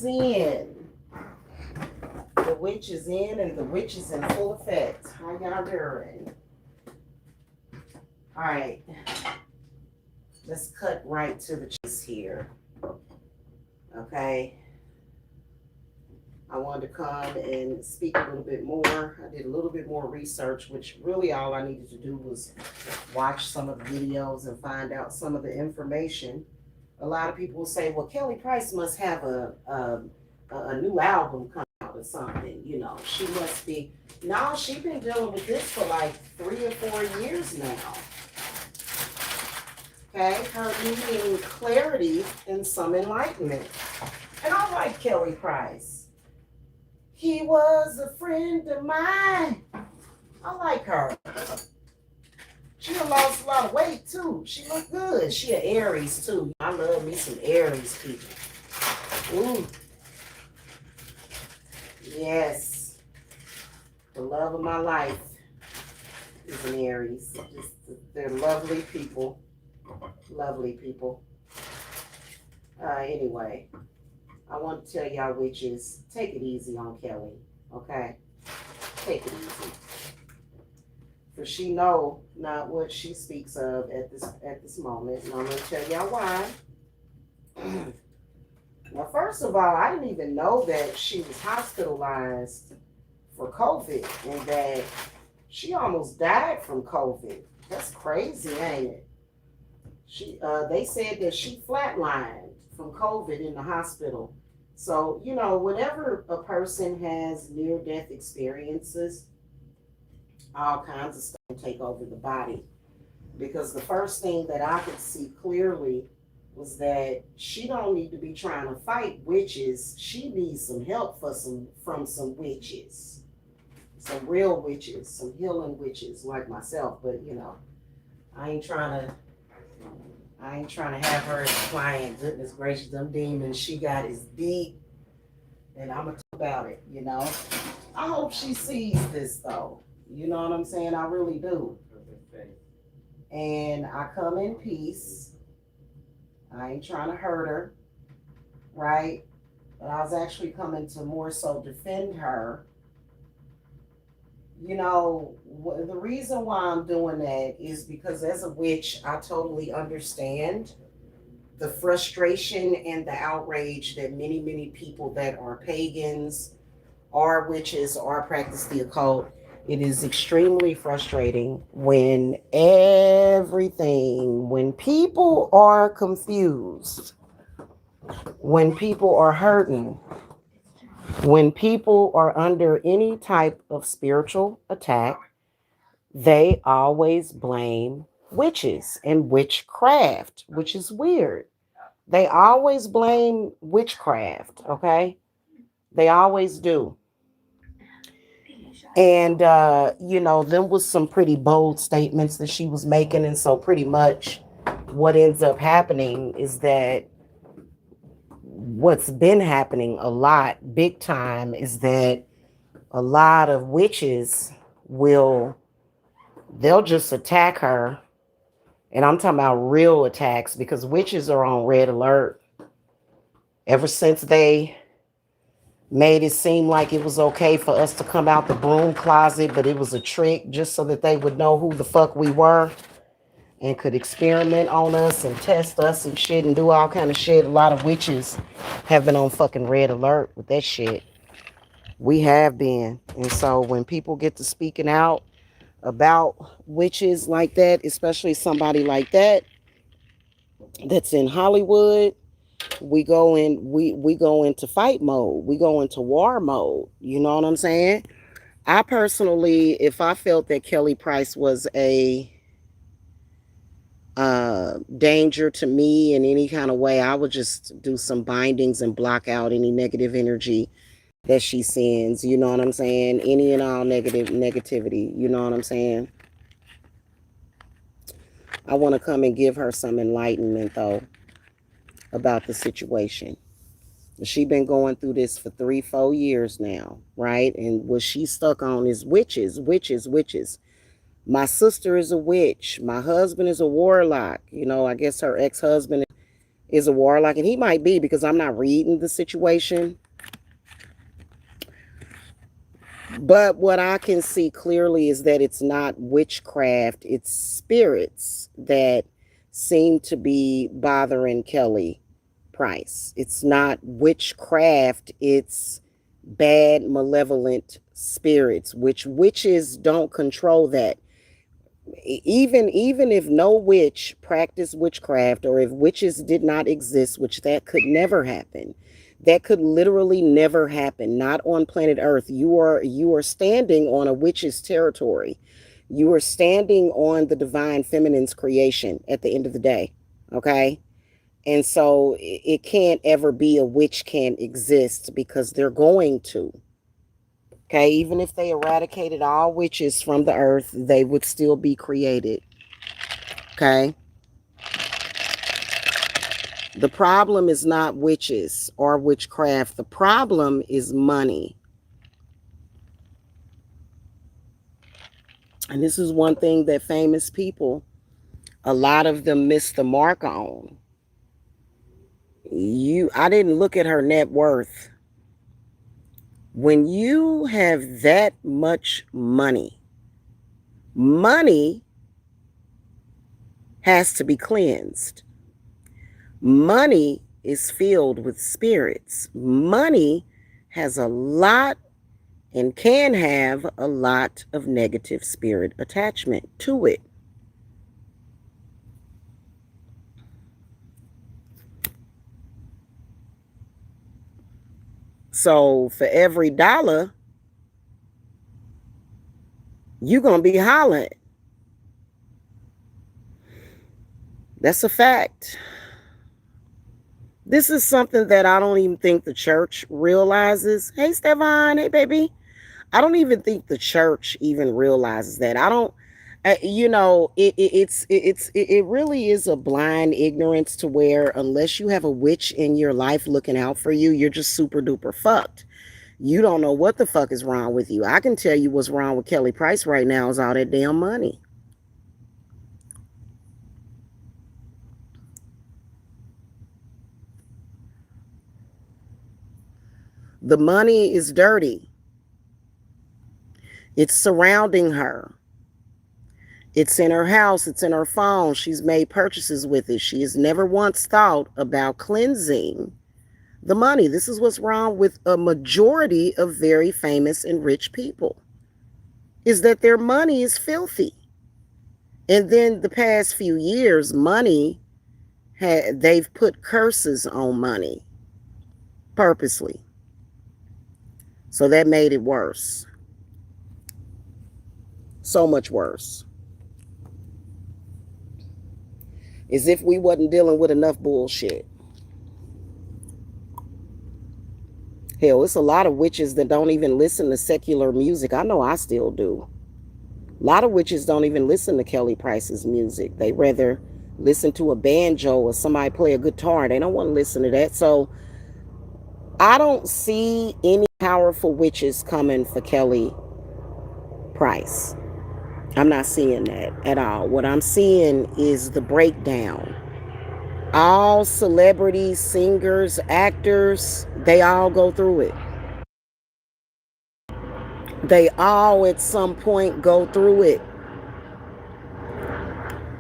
is in. The witch is in, and the witch is in full effect. How y'all doing? All right. Let's cut right to the chase here. Okay. I wanted to come and speak a little bit more. I did a little bit more research, which really all I needed to do was watch some of the videos and find out some of the information. A lot of people will say, well, Kelly Price must have a new album come out or something. You know, she must be. No, she's been dealing with this for like 3 or 4 years now. Okay, her needing clarity and some enlightenment. And I like Kelly Price. He was a friend of mine. I like her. She done lost a lot of weight too. She look good. She an Aries too. I love me some Aries people. Ooh. Yes. The love of my life is an Aries. They're lovely people. Lovely people. Anyway, I want to tell y'all witches, take it easy on Kelly, okay? Take it easy. For she know not what she speaks of at this moment, and I'm going to tell y'all why. Now, first of all, I didn't even know that she was hospitalized for COVID and that she almost died from COVID. That's crazy, ain't it? They said that she flatlined from COVID in the hospital. So, you know, whenever a person has near-death experiences, all kinds of stuff take over the body. Because the first thing that I could see clearly was that she don't need to be trying to fight witches. She needs some help from some witches. Some real witches, some healing witches like myself. But, you know, I ain't trying to have her as a client. Goodness gracious, them demons she got is deep. And I'm going to talk about it, you know. I hope she sees this, though. You know what I'm saying? I really do. And I come in peace. I ain't trying to hurt her, right? But I was actually coming to more so defend her. You know, the reason why I'm doing that is because as a witch, I totally understand the frustration and the outrage that many, many people that are pagans, are witches, or practice the occult. It is extremely frustrating when people are confused, when people are hurting, when people are under any type of spiritual attack, they always blame witches and witchcraft, which is weird. They always blame witchcraft, okay? They always do. And, you know, them was some pretty bold statements that she was making. And so pretty much what ends up happening is that what's been happening a lot, big time, is that a lot of witches they'll just attack her. And I'm talking about real attacks because witches are on red alert. Ever since they made it seem like it was okay for us to come out the broom closet, but it was a trick just so that they would know who the fuck we were and could experiment on us and test us and shit and do all kind of shit. A lot of witches have been on fucking red alert with that shit. We have been. And so when people get to speaking out about witches like that, especially somebody like that that's in Hollywood, we go into fight mode. We go into war mode. You know what I'm saying? I personally, if I felt that Kelly Price was a danger to me in any kind of way, I would just do some bindings and block out any negative energy that she sends. You know what I'm saying? Any and all negativity. You know what I'm saying? I want to come and give her some enlightenment though about the situation. She been going through this for 3-4 years now, right? And what she's stuck on is witches, witches, witches. My sister is a witch. My husband is a warlock. You know, I guess her ex-husband is a warlock, and he might be because I'm not reading the situation. But what I can see clearly is that it's not witchcraft, it's spirits that seem to be bothering Kelly Price. It's not witchcraft, it's bad, malevolent spirits, which witches don't control that. Even if no witch practiced witchcraft, or if witches did not exist, which that could never happen, that could literally never happen, not on planet Earth. You are standing on a witch's territory. You are standing on the divine feminine's creation at the end of the day. Okay. And so it can't ever be a witch can't exist, because they're going to. Okay, even if they eradicated all witches from the earth, they would still be created. Okay. The problem is not witches or witchcraft. The problem is money. And this is one thing that famous people, a lot of them miss the mark on. I didn't look at her net worth. When you have that much money, money has to be cleansed. Money is filled with spirits. Money has a lot and can have a lot of negative spirit attachment to it. So for every dollar, you're going to be hollering. That's a fact. This is something that I don't even think the church realizes. Hey, Stefan. Hey, baby. I don't even think the church even realizes that. I don't, it really is a blind ignorance, to where unless you have a witch in your life looking out for you, you're just super duper fucked. You don't know what the fuck is wrong with you. I can tell you what's wrong with Kelly Price right now is all that damn money. The money is dirty. It's surrounding her. It's in her house. It's in her phone. She's made purchases with it. She has never once thought about cleansing the money. This is what's wrong with a majority of very famous and rich people, is that their money is filthy. And then the past few years, they've put curses on money purposely. So that made it worse. So much worse. As if we wasn't dealing with enough bullshit. Hell, it's a lot of witches that don't even listen to secular music. I know I still do. A lot of witches don't even listen to Kelly Price's music. They rather listen to a banjo or somebody play a guitar. They don't want to listen to that. So I don't see any powerful witches coming for Kelly Price. I'm not seeing that at all. What I'm seeing is the breakdown. All celebrities, singers, actors, they all go through it. They all at some point go through it.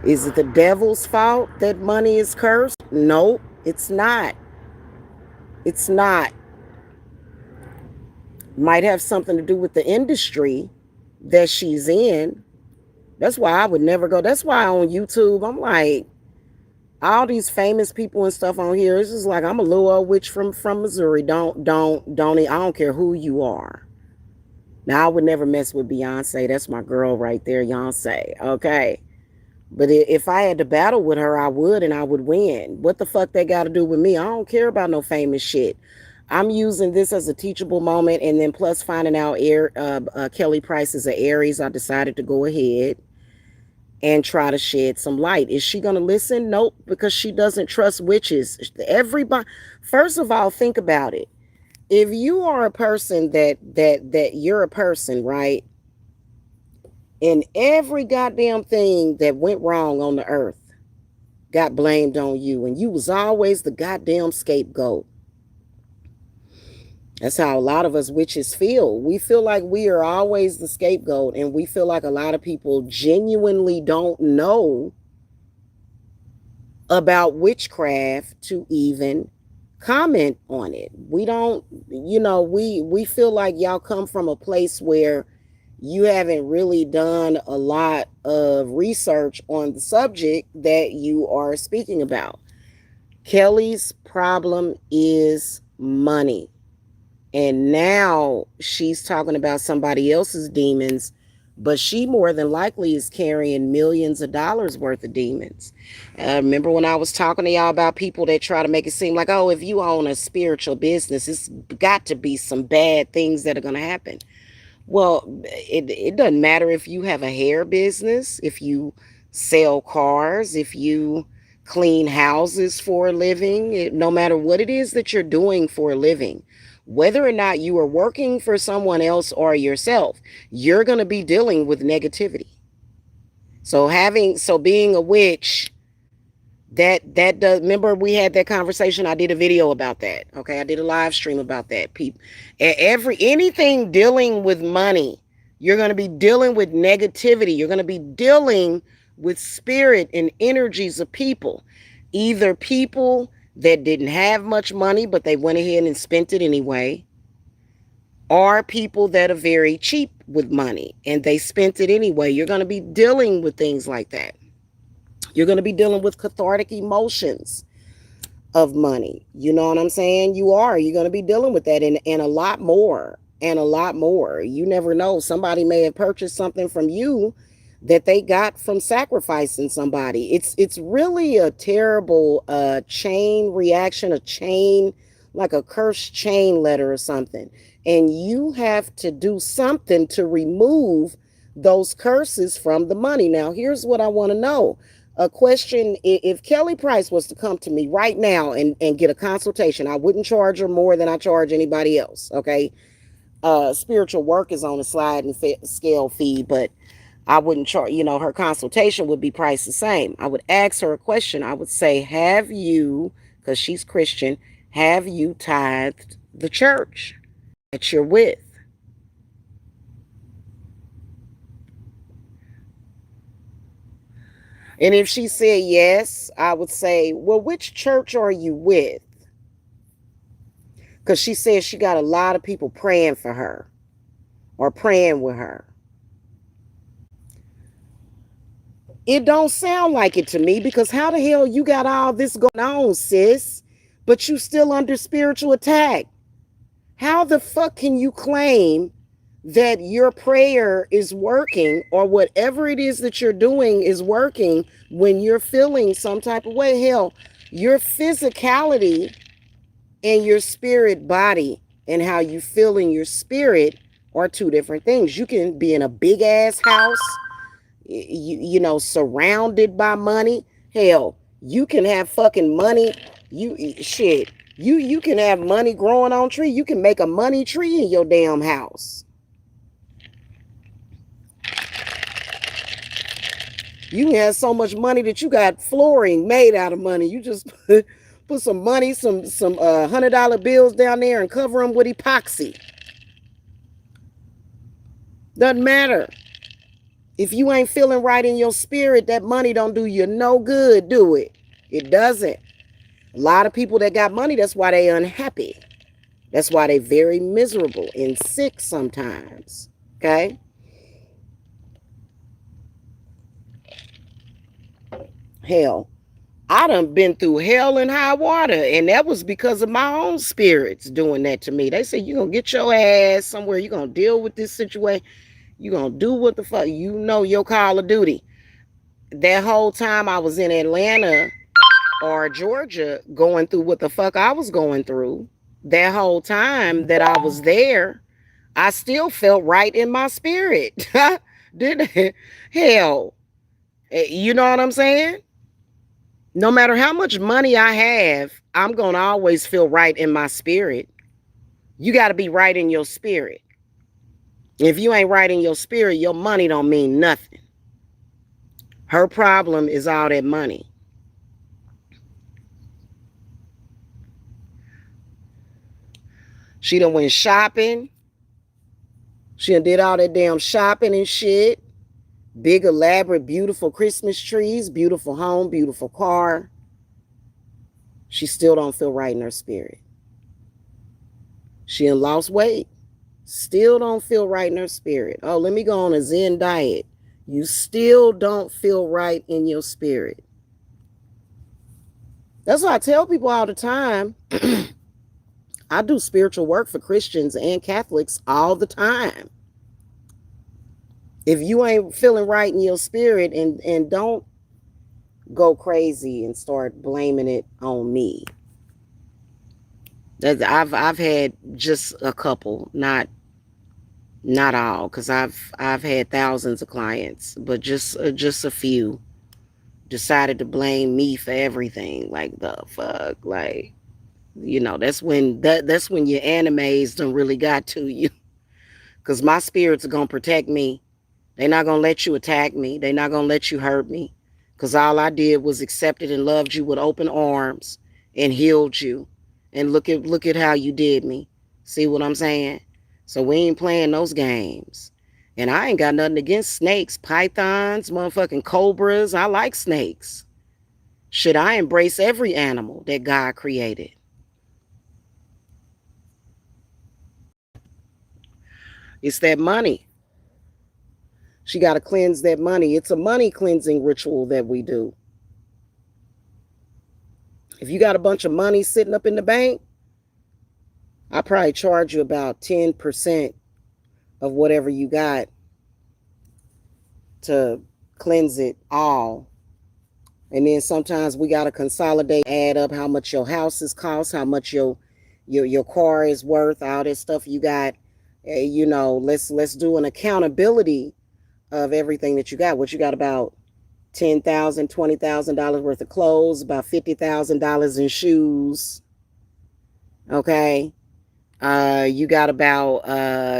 Is it the devil's fault that money is cursed? No, it's not. It's not. Might have something to do with the industry that she's in. That's why I would never go. That's why on YouTube, I'm like, all these famous people and stuff on here, it's just like, I'm a little old witch from Missouri. I don't care who you are. Now, I would never mess with Beyonce. That's my girl right there, Beyonce. Okay. But if I had to battle with her, I would, and I would win. What the fuck that got to do with me? I don't care about no famous shit. I'm using this as a teachable moment, and then plus finding out Kelly Price is an Aries, I decided to go ahead and try to shed some light. Is she going to listen? Nope, because she doesn't trust witches. Everybody, first of all, think about it. If you are a person that you're a person, right? And every goddamn thing that went wrong on the earth got blamed on you, and you was always the goddamn scapegoat. That's how a lot of us witches feel. We feel like we are always the scapegoat, and we feel like a lot of people genuinely don't know about witchcraft to even comment on it. We don't, we feel like y'all come from a place where you haven't really done a lot of research on the subject that you are speaking about. Kelly's problem is money. And now she's talking about somebody else's demons, but she more than likely is carrying millions of dollars worth of demons. Remember when I was talking to y'all about people that try to make it seem like, oh, if you own a spiritual business, it's got to be some bad things that are going to happen. Well, it doesn't matter if you have a hair business, if you sell cars, if you clean houses for a living, no matter what it is that you're doing for a living, whether or not you are working for someone else or yourself, you're going to be dealing with negativity. So being a witch, that does, remember we had that conversation. I did a video about that. Okay, I did a live stream about that. People, anything dealing with money, you're going to be dealing with negativity. You're going to be dealing with spirit and energies of people, either people that didn't have much money but they went ahead and spent it anyway, or people that are very cheap with money and they spent it anyway. You're going to be dealing with things like that. You're going to be dealing with cathartic emotions of money. You know what I'm saying? You're going to be dealing with that, and a lot more, and a lot more. You never know. Somebody may have purchased something from you that they got from sacrificing somebody. It's really a terrible chain reaction, a chain, like a cursed chain letter or something. And you have to do something to remove those curses from the money. Now, here's what I want to know. A question: if Kelly Price was to come to me right now and get a consultation, I wouldn't charge her more than I charge anybody else. Okay. Spiritual work is on a sliding scale fee, but I wouldn't charge, her consultation would be priced the same. I would ask her a question. I would say, have you, because she's Christian, have you tithed the church that you're with? And if she said yes, I would say, well, which church are you with? Because she says she got a lot of people praying for her or praying with her. It don't sound like it to me, because how the hell you got all this going on, sis, but you still under spiritual attack? How the fuck can you claim that your prayer is working, or whatever it is that you're doing is working, when you're feeling some type of way? Hell, your physicality and your spirit body and how you feel in your spirit are two different things. You can be in a big ass house, surrounded by money. Hell, you can have fucking money. You can have money growing on tree. You can make a money tree in your damn house. You can have so much money that you got flooring made out of money. You just put some money, some $100 bills down there and cover them with epoxy. Doesn't matter. If you ain't feeling right in your spirit, that money don't do you no good, do it? It doesn't. A lot of people that got money, that's why they unhappy. That's why they very miserable and sick sometimes. Okay? Hell, I done been through hell and high water, and that was because of my own spirits doing that to me. They say, you're going to get your ass somewhere. You're going to deal with this situation. You're going to do what the fuck. You know your call of duty. That whole time I was in Atlanta or Georgia going through what the fuck I was going through, that whole time that I was there, I still felt right in my spirit. Did hell, you know what I'm saying? No matter how much money I have, I'm going to always feel right in my spirit. You got to be right in your spirit. If you ain't right in your spirit, your money don't mean nothing. Her problem is all that money. She done went shopping. She done did all that damn shopping and shit. Big, elaborate, beautiful Christmas trees, beautiful home, beautiful car. She still don't feel right in her spirit. She done lost weight. Still don't feel right in her spirit. Oh, let me go on a Zen diet. You still don't feel right in your spirit. That's why I tell people all the time. I do spiritual work for Christians and Catholics all the time. If you ain't feeling right in your spirit, and don't go crazy and start blaming it on me. I've had just a couple, not all, because I've had thousands of clients, but just a few decided to blame me for everything. Like, the fuck, like, that's when your animes done really got to you, because my spirits are gonna protect me. They're not gonna let you attack me. They're not gonna let you hurt me, because all I did was accepted and loved you with open arms and healed you. And look at how you did me. See what I'm saying? So we ain't playing those games. And I ain't got nothing against snakes, pythons, motherfucking cobras. I like snakes. Should I embrace every animal that God created? It's that money. She got to cleanse that money. It's a money cleansing ritual that we do. If you got a bunch of money sitting up in the bank, I probably charge you about 10% of whatever you got to cleanse it all. And then sometimes we got to consolidate, add up how much your house is cost, how much your car is worth, all that stuff you got. Let's do an accountability of everything that you got. What you got? About $10,000, $20,000 worth of clothes, about $50,000 in shoes. Okay. You got about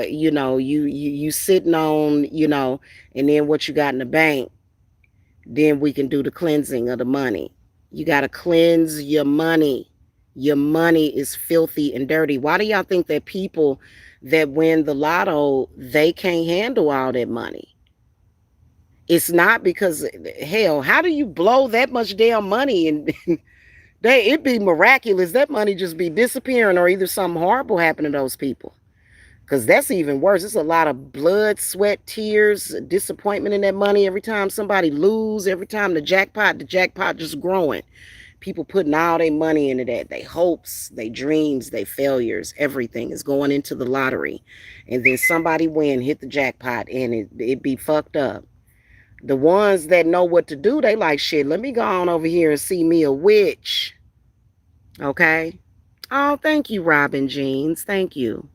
you sitting on, and then what you got in the bank. Then we can do the cleansing of the money. You got to cleanse your money. Your money is filthy and dirty. Why do y'all think that people that win the lotto, they can't handle all that money? It's not because, hell, how do you blow that much damn money and it'd be miraculous. That money just be disappearing, or either something horrible happen to those people. Because that's even worse. It's a lot of blood, sweat, tears, disappointment in that money. Every time somebody lose, every time the jackpot just growing. People putting all their money into that. Their hopes, their dreams, their failures, everything is going into the lottery. And then somebody hit the jackpot, and it be fucked up. The ones that know what to do, they like, shit, let me go on over here and see me a witch. Okay? Oh, thank you, Robin Jeans. Thank you.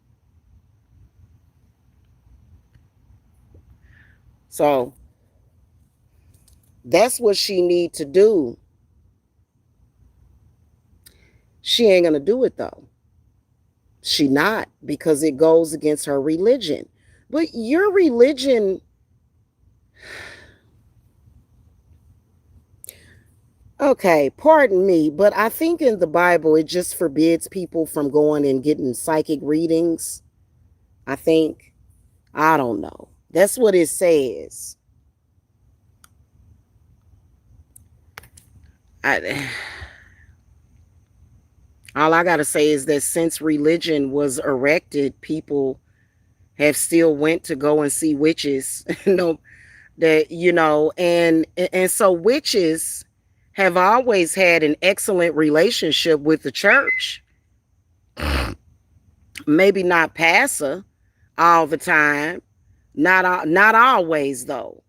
So that's what she need to do. She ain't gonna do it though. She not, because it goes against her religion. But your religion, okay, pardon me, but I think in the Bible it just forbids people from going and getting psychic readings. I think. I don't know. That's what it says. All I gotta say is that since religion was erected, people have still went to go and see witches. And so witches have always had an excellent relationship with the church. Maybe not pastor all the time, not always though,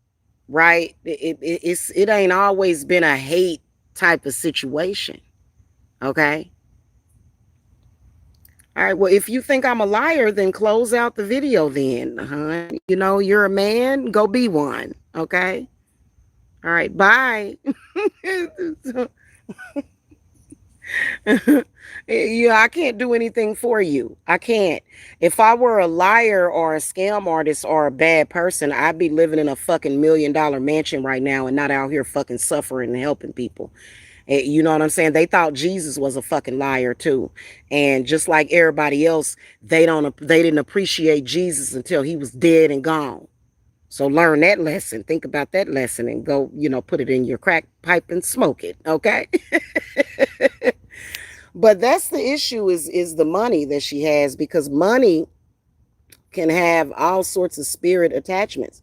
right? It ain't always been a hate type of situation. Okay. All right, well, if you think I'm a liar, then close out the video then, huh? You're a man, go be one, okay? All right, bye. I can't do anything for you. I can't. If I were a liar or a scam artist or a bad person, I'd be living in a fucking $1 million mansion right now and not out here fucking suffering and helping people. You know what I'm saying? They thought Jesus was a fucking liar too. And just like everybody else, they didn't appreciate Jesus until he was dead and gone. So learn that lesson. Think about that lesson and go, put it in your crack pipe and smoke it. Okay. But that's the issue is the money that she has, because money can have all sorts of spirit attachments.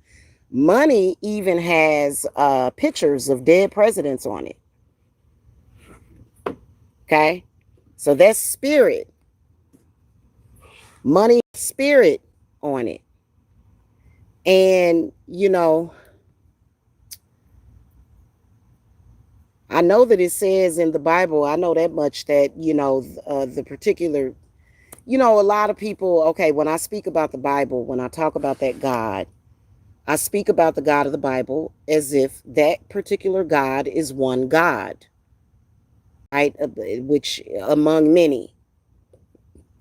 Money even has pictures of dead presidents on it. Okay. So that's spirit. Money, spirit on it. And, I know that it says in the Bible, I know that much, that, the particular, a lot of people, okay, when I speak about the Bible, when I talk about that God, I speak about the God of the Bible as if that particular God is one God, right? Which among many.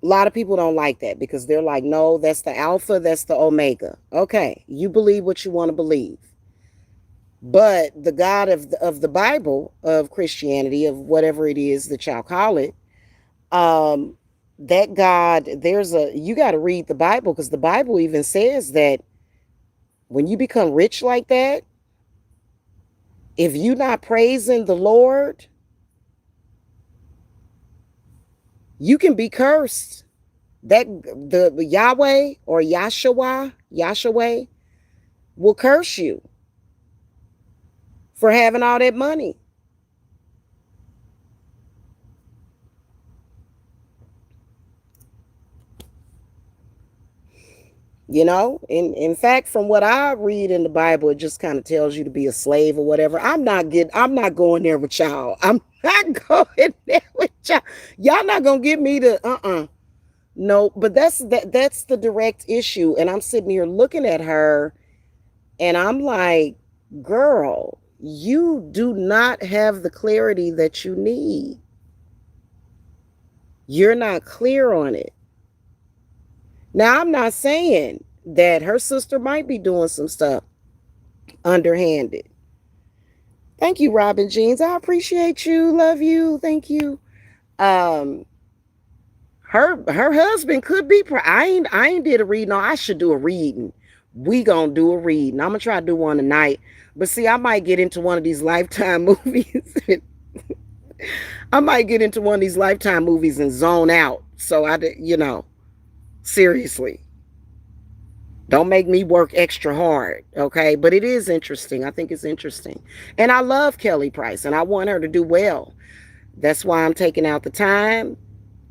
A lot of people don't like that because they're like, no, that's the Alpha, that's the Omega. Okay, you believe what you want to believe. But the God of the Bible, of Christianity, of whatever it is that y'all call it, um, that God, you got to read the Bible, because the Bible even says that when you become rich like that, if you're not praising the Lord, you can be cursed. That the Yahweh or Yahshua will curse you for having all that money. In fact, from what I read in the Bible, it just kind of tells you to be a slave or whatever. I'm not going there with y'all. I'm not going there with y'all. Y'all not gonna get me to no, but that's the direct issue. And I'm sitting here looking at her and I'm like, girl, you do not have the clarity that you need. You're not clear on it. Now, I'm not saying that her sister might be doing some stuff underhanded. Thank you, Robin Jeans. I appreciate you. Love you. Thank you. Um, her husband could be. I ain't did a reading. No, I should do a reading. We gonna do a reading. I'm gonna try to do one tonight. But see, I might get into one of these Lifetime movies. I might get into one of these Lifetime movies and zone out. So seriously. Don't make me work extra hard, okay? But it is interesting. I think it's interesting. And I love Kelly Price, and I want her to do well. That's why I'm taking out the time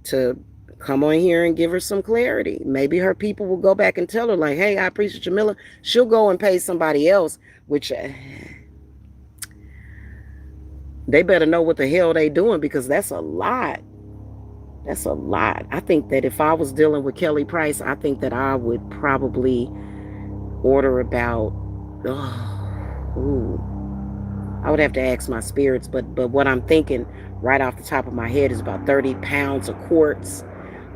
to come on here and give her some clarity. Maybe her people will go back and tell her, like, hey, I appreciate Jamila. She'll go and pay somebody else, which they better know what the hell they doing, because that's a lot. That's a lot. I think that if I was dealing with Kelly Price, I think that I would probably order about, ooh, I would have to ask my spirits, but what I'm thinking right off the top of my head is about 30 pounds of quartz,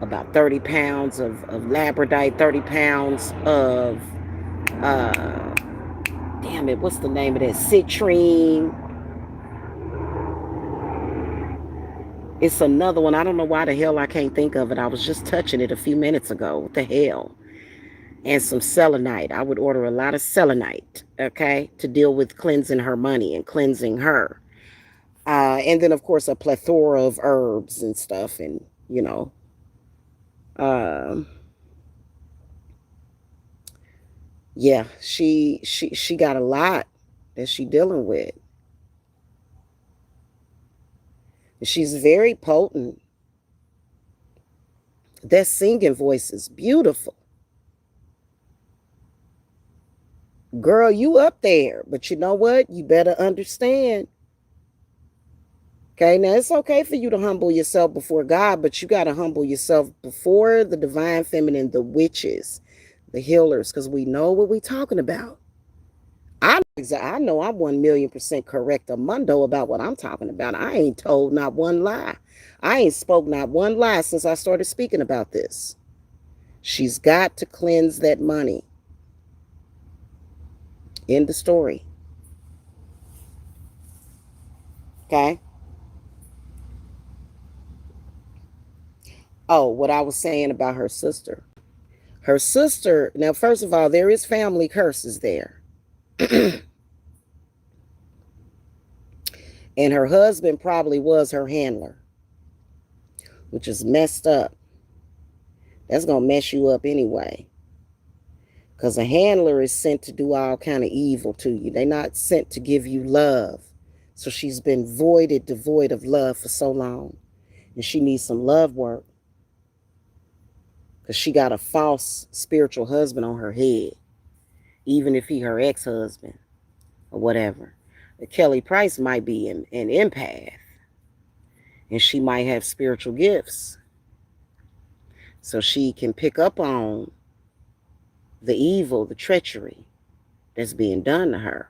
about 30 pounds of labradorite, 30 pounds of damn it, what's the name of that? Citrine. It's another one. I don't know why the hell I can't think of it. I was just touching it a few minutes ago. What the hell? And some selenite. I would order a lot of selenite, okay, to deal with cleansing her money and cleansing her. And then, of course, a plethora of herbs and stuff. And, um, yeah, she got a lot that she dealing with. She's very potent. That singing voice is beautiful. Girl, you up there. But you know what? You better understand. Okay, now it's okay for you to humble yourself before God, but you got to humble yourself before the divine feminine, the witches, the healers, because we know what we're talking about. I know I'm 1,000,000% correct, Amundo, about what I'm talking about. I ain't told not one lie. I ain't spoke not one lie since I started speaking about this. She's got to cleanse that money. End the story. Okay? Oh, what I was saying about her sister. Her sister, now, first of all, there is family curses there. And her husband probably was her handler, which is messed up. That's going to mess you up anyway. Because a handler is sent to do all kind of evil to you. They're not sent to give you love. So she's been devoid of love for so long. And she needs some love work. Because she got a false spiritual husband on her head. Even if he her ex-husband or whatever. Kelly Price might be an empath. And she might have spiritual gifts. So she can pick up on the evil, the treachery that's being done to her.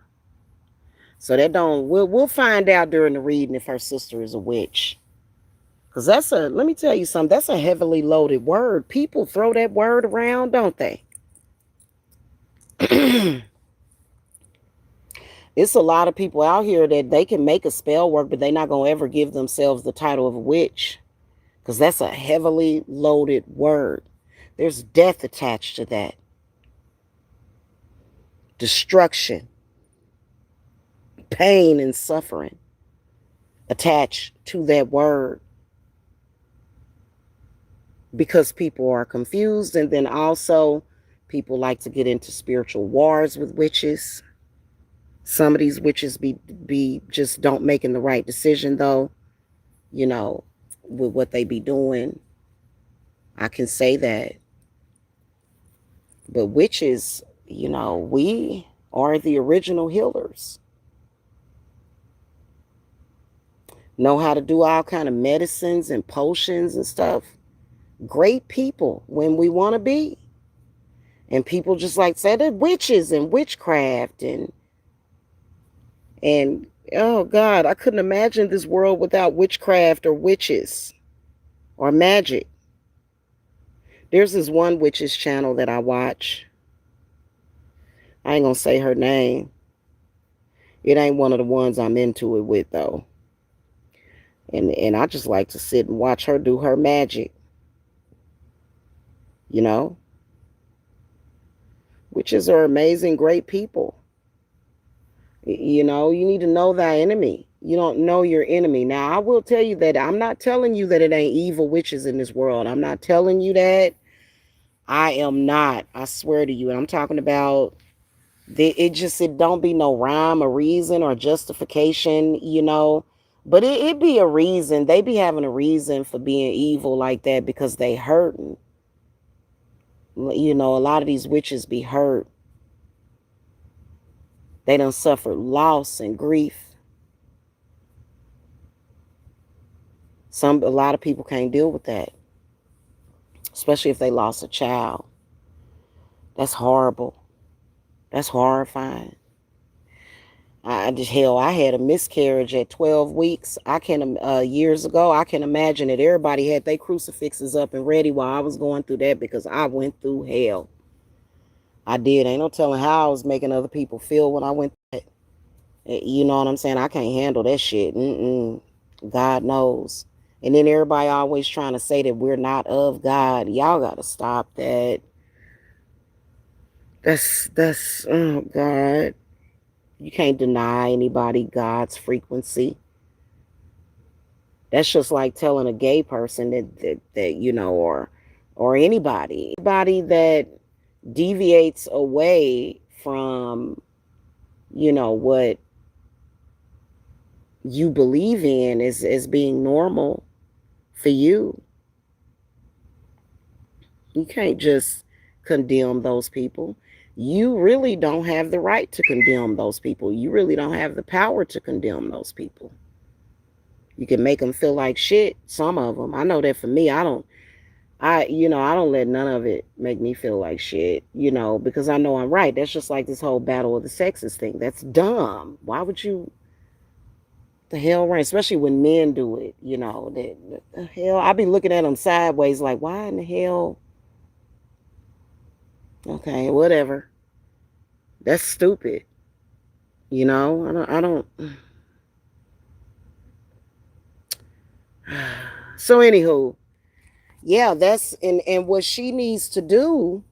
So that don't, we'll find out during the reading if her sister is a witch. Because let me tell you something, that's a heavily loaded word. People throw that word around, don't they? It's a lot of people out here that they can make a spell work, but they're not going to ever give themselves the title of a witch. Because that's a heavily loaded word. There's death attached to that. Destruction. Pain and suffering attached to that word. Because people are confused, and then also people like to get into spiritual wars with witches. Some of these witches be just don't making the right decision though, you know, with what they be doing. I can say that. But witches, we are the original healers. Know how to do all kind of medicines and potions and stuff. Great people when we want to be. And people just like say they're witches and witchcraft and oh God, I couldn't imagine this world without witchcraft or witches or magic. There's this one witch's channel that I watch. I ain't gonna say her name. It ain't one of the ones I'm into it with though. And I just like to sit and watch her do her magic. You know? Witches are amazing, great people. You need to know thy enemy. You don't know your enemy. Now, I will tell you that I'm not telling you that it ain't evil witches in this world. I'm not telling you that. I am not. I swear to you. And I'm talking about it don't be no rhyme or reason or justification. But it be a reason. They be having a reason for being evil like that because they hurting. A lot of these witches be hurt. They done suffered loss and grief. A lot of people can't deal with that, especially if they lost a child. That's horrible. That's horrifying. I had a miscarriage at 12 weeks. Years ago, I can imagine that everybody had their crucifixes up and ready while I was going through that because I went through hell. I did. Ain't no telling how I was making other people feel when I went through that. You know what I'm saying? I can't handle that shit. God knows. And then everybody always trying to say that we're not of God. Y'all got to stop that. That's, oh God. You can't deny anybody God's frequency. That's just like telling a gay person that or anybody that deviates away from, what you believe in as being normal for you. You can't just condemn those people. You really don't have the right to condemn those people. You really don't have the power to condemn those people. You can make them feel like shit, some of them. I know that for me, I don't let none of it make me feel like shit, because I know I'm right. That's just like this whole battle of the sexes thing. That's dumb. Why would you, the hell, right? Especially when men do it, the hell, I be looking at them sideways like, why in the hell? Okay, whatever. That's stupid. I don't. So anywho, Yeah, that's and what she needs to do.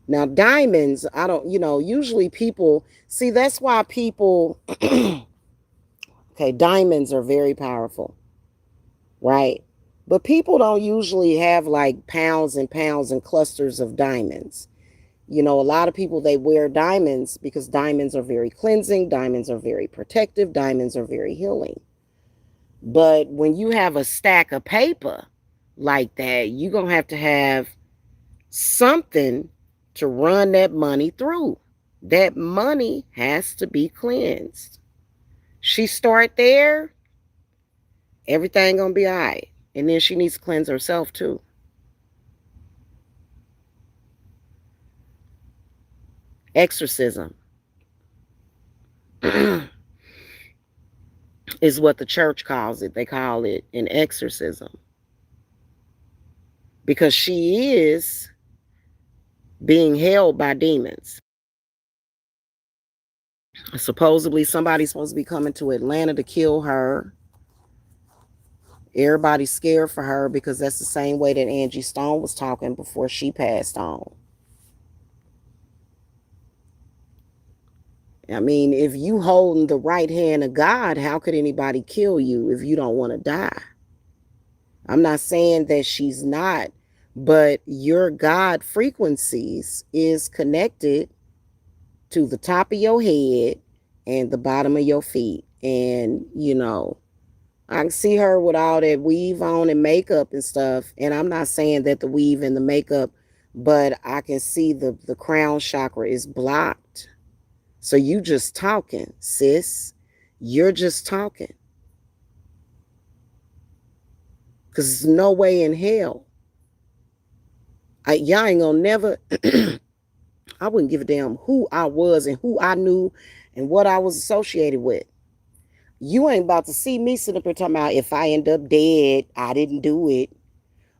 Now, diamonds, I don't, usually people see that's why people, okay, diamonds are very powerful, right? But people don't usually have like pounds and pounds and clusters of diamonds. A lot of people, they wear diamonds because diamonds are very cleansing, diamonds are very protective, diamonds are very healing. But when you have a stack of paper like that, you're going to have something to run that money through. That money has to be cleansed. She start there, everything gonna be all right. And then she needs to cleanse herself too. Exorcism is what the church calls it. They call it an exorcism because she is being held by demons. Supposedly, somebody's supposed to be coming to Atlanta to kill her. Everybody's scared for her because that's the same way that Angie Stone was talking before she passed on. I mean, if you holding the right hand of God, how could anybody kill you if you don't want to die? I'm not saying that she's not, but your God frequencies is connected to the top of your head and the bottom of your feet. And, I can see her with all that weave on and makeup and stuff. And I'm not saying that the weave and the makeup, but I can see the crown chakra is blocked. So you just talking, sis. You're just talking. Because there's no way in hell. Y'all ain't gonna never, I wouldn't give a damn who I was and who I knew and what I was associated with. You ain't about to see me sitting up here talking about if I end up dead, I didn't do it.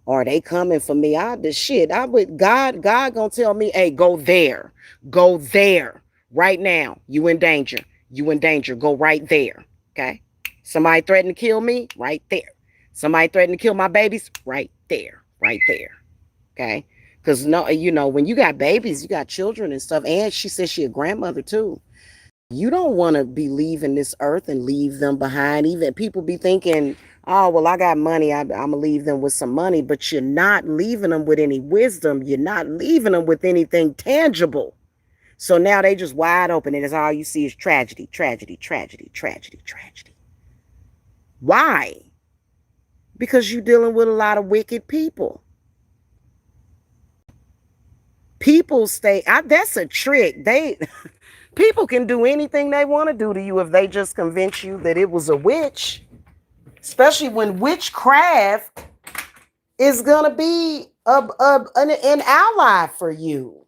Or they coming for me. I the shit. I would God gonna tell me, hey, go there. Go there. Right now. You in danger. You in danger. Go right there. Okay. Somebody threatened to kill me, right there. Somebody threatened to kill my babies, right there. Right there. Okay. Because no, when you got babies, you got children and stuff. And she said she a grandmother too. You don't want to be leaving this earth and leave them behind. Even people be thinking, oh, well, I got money. I'm going to leave them with some money. But you're not leaving them with any wisdom. You're not leaving them with anything tangible. So now they just wide open. And it's all you see is tragedy, tragedy, tragedy, tragedy, tragedy. Why? Because you're dealing with a lot of wicked people. People that's a trick. People can do anything they want to do to you if they just convince you that it was a witch. Especially when witchcraft is gonna be an ally for you.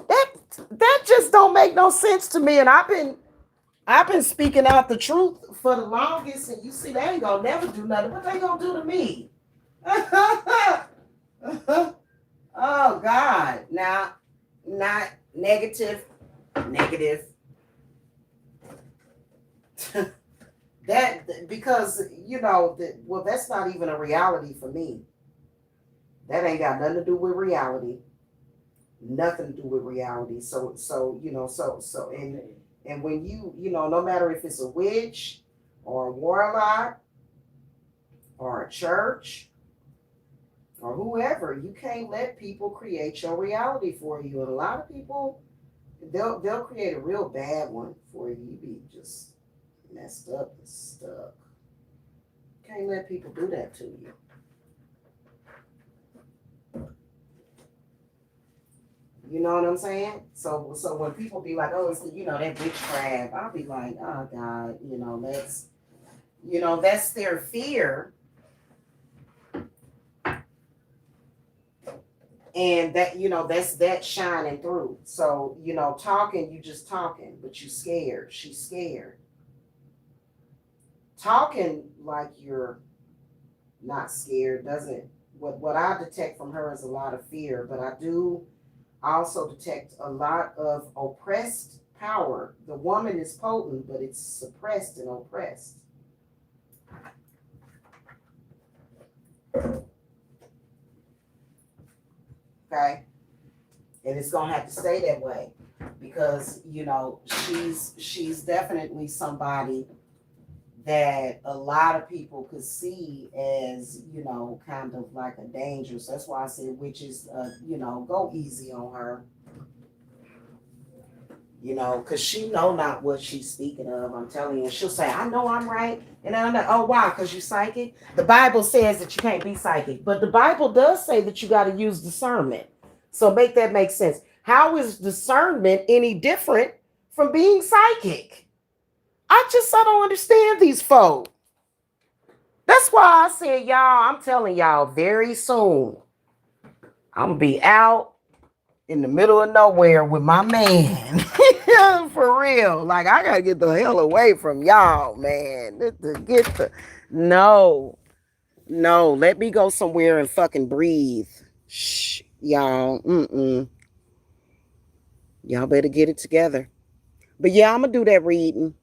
That that just don't make no sense to me. And I've been speaking out the truth for the longest, and you see they ain't gonna never do nothing. What they gonna do to me? Oh God! Now, not negative, negative. That because well, that's not even a reality for me. That ain't got nothing to do with reality. Nothing to do with reality. And when no matter if it's a witch or a warlock or a church or whoever, you can't let people create your reality for you. And a lot of people, they'll create a real bad one for you. You be just messed up and stuck. Can't let people do that to you. You know what I'm saying? So when people be like, oh, it's that witchcraft, I'll be like, oh God, that's their fear, and that's that shining through. So talking, you just talking, but you scared. She's scared. Talking like you're not scared doesn't. What I detect from her is a lot of fear, but I do also detect a lot of oppressed power. The woman is potent, but it's suppressed and oppressed. Okay? And it's gonna have to stay that way because she's definitely somebody that a lot of people could see as kind of like a danger. So that's why I said witches, go easy on her. Because she know not what she's speaking of. I'm telling you. She'll say, I know I'm right. And I know, oh, why? Because you're psychic? The Bible says that you can't be psychic. But the Bible does say that you got to use discernment. So make that make sense. How is discernment any different from being psychic? I don't understand these folks. That's why I said, y'all, I'm telling y'all, very soon, I'm going to be out in the middle of nowhere with my man. For real. Like, I got to get the hell away from y'all, man. No. Let me go somewhere and fucking breathe. Shh, y'all. Y'all better get it together. But yeah, I'm going to do that reading.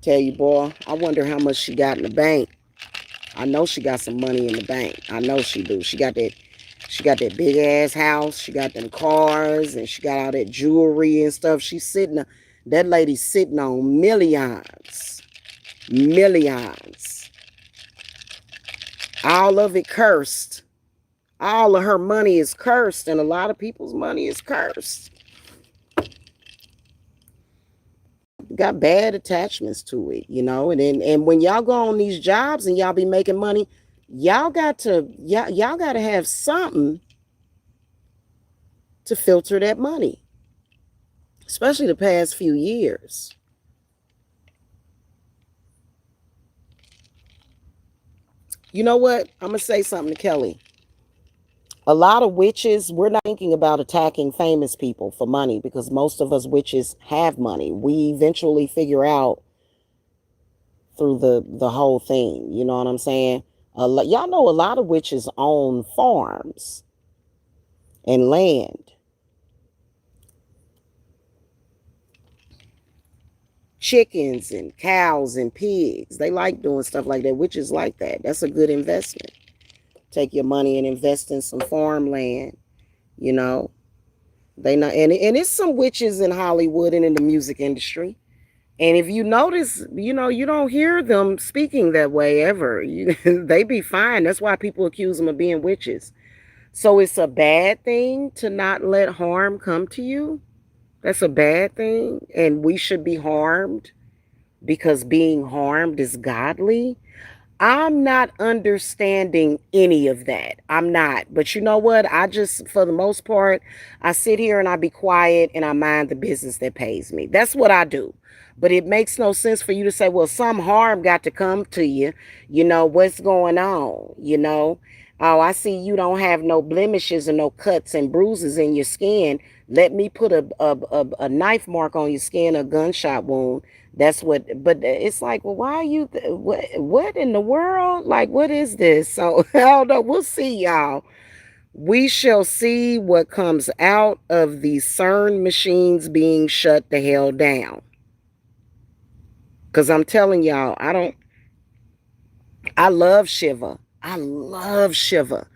Tell you, boy, I wonder how much she got in the bank. I know she got some money in the bank. I know she do. She got that big ass house. She got them cars and she got all that jewelry and stuff. That lady's sitting on millions. Millions. All of it cursed. All of her money is cursed, and a lot of people's money is cursed. Got bad attachments to it, and when y'all go on these jobs and y'all be making money, y'all got to have something to filter that money, especially the past few years. You know what? I'm gonna say something to Kelly. A lot of witches, we're not thinking about attacking famous people for money because most of us witches have money. We eventually figure out through the whole thing. You know what I'm saying? Y'all know a lot of witches own farms and land. Chickens and cows and pigs. They like doing stuff like that. Witches like that. That's a good investment. Take your money and invest in some farmland. They not, and it's some witches in Hollywood and in the music industry. And if you notice, you don't hear them speaking that way ever. They be fine. That's why people accuse them of being witches. So it's a bad thing to not let harm come to you. That's a bad thing. And we should be harmed because being harmed is godly. I'm not understanding any of that. I'm not. But you know what? For the most part, I sit here and I be quiet and I mind the business that pays me. That's what I do. But it makes no sense for you to say, well, some harm got to come to you. What's going on? Oh, I see you don't have no blemishes and no cuts and bruises in your skin. Let me put a knife mark on your skin, a gunshot wound. That's what, but it's like, well, why are you, what in the world? Like, what is this? So, I don't know. We'll see, y'all. We shall see what comes out of these CERN machines being shut the hell down. Because I'm telling y'all, I love Shiva. I love Shiva.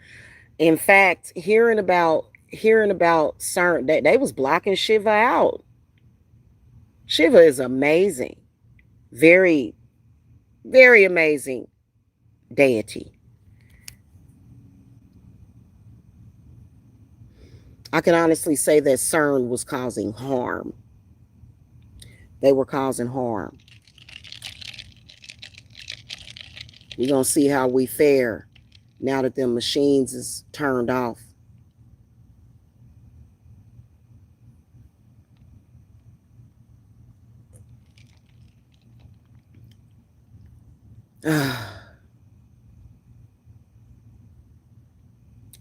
In fact, hearing about CERN, they was blocking Shiva out. Shiva is amazing. Very, very amazing deity. I can honestly say that CERN was causing harm. They were causing harm. We're going to see how we fare now that them machines is turned off.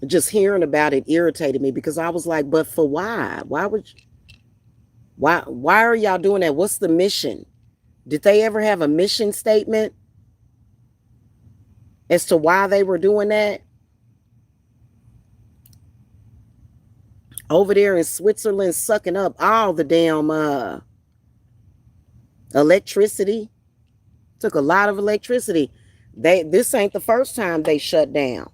Just hearing about it irritated me because I was like, but for why? Why are y'all doing that? What's the mission? Did they ever have a mission statement as to why they were doing that? over there in Switzerland sucking up all the damn electricity. Took a lot of electricity. This ain't the first time they shut down.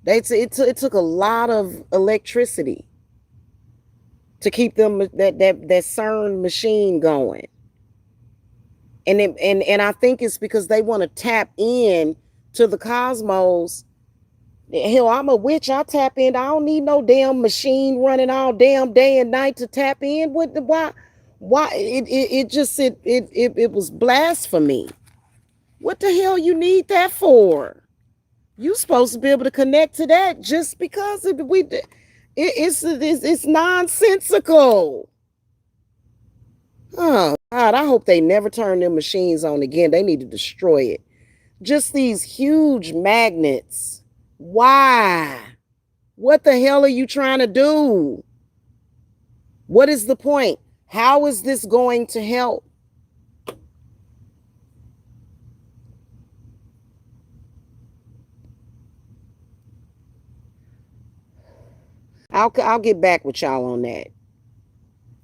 It took a lot of electricity to keep them that CERN machine going. And I think it's because they want to tap in to the cosmos. Hell, I'm a witch. I tap in. I don't need no damn machine running all damn day and night to tap in. What the why it was blasphemy. What the hell you need that for? You supposed to be able to connect to that just because it's nonsensical. Oh God, I hope they never turn them machines on again. They need to destroy it. Just these huge magnets. Why? What the hell are you trying to do? What is the point? How is this going to help? I'll get back with y'all on that.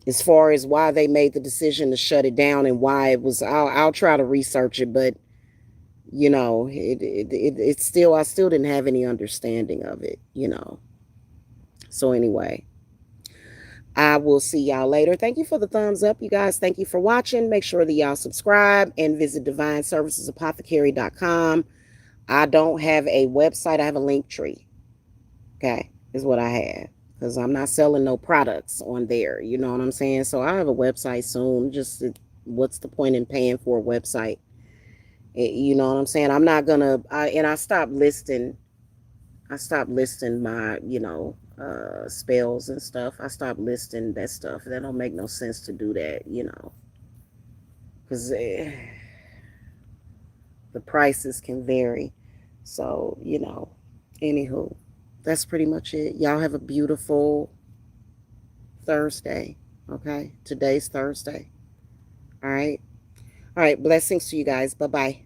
As far as why they made the decision to shut it down and why it was, I'll try to research it, but you know, it's still, I still didn't have any understanding of it, you know. So anyway, I will see y'all later. Thank you for the thumbs up, you guys. Thank you for watching. Make sure that y'all subscribe and visit divineservicesapothecary.com. I don't have a website. I have a link tree. Okay, is what I have. Because I'm not selling no products on there. You know what I'm saying? So I have a website soon. Just what's the point in paying for a website? You know what I'm saying? I'm not gonna. I stopped listing. I stopped listing my, you know, spells and stuff. I stopped listing that stuff. That don't make no sense to do that, you know, because the prices can vary. So, you know, anywho, that's pretty much it. Y'all have a beautiful Thursday. Okay, today's Thursday. All right. All right. Blessings to you guys. Bye bye.